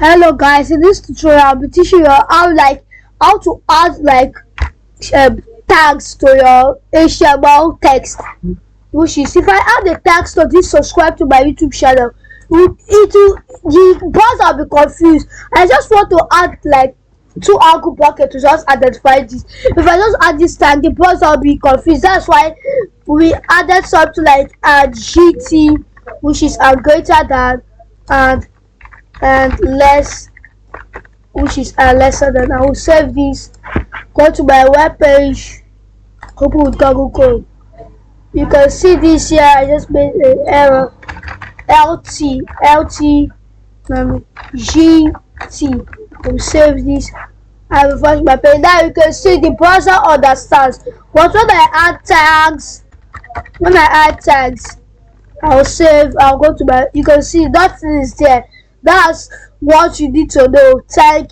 Hello guys, in this tutorial I'll be teaching you how to add tags to your HTML text. Which is, if I add the tags to this subscribe to my YouTube channel, the browser will be confused. I just want to add like two angle brackets to just identify this. If I just add this tag, the browser will be confused. That's why we added something like GT, which is greater than, and less, which is lesser than. I will save this, go to my web page, open with Google Chrome. You can see this here. I just made an error. LT GT. I will save this. I will refresh my page. Now you can see the browser understands. But when I add tags, I'll save. I'll go to my. You can see nothing is there. That's what you need to know. Thank you.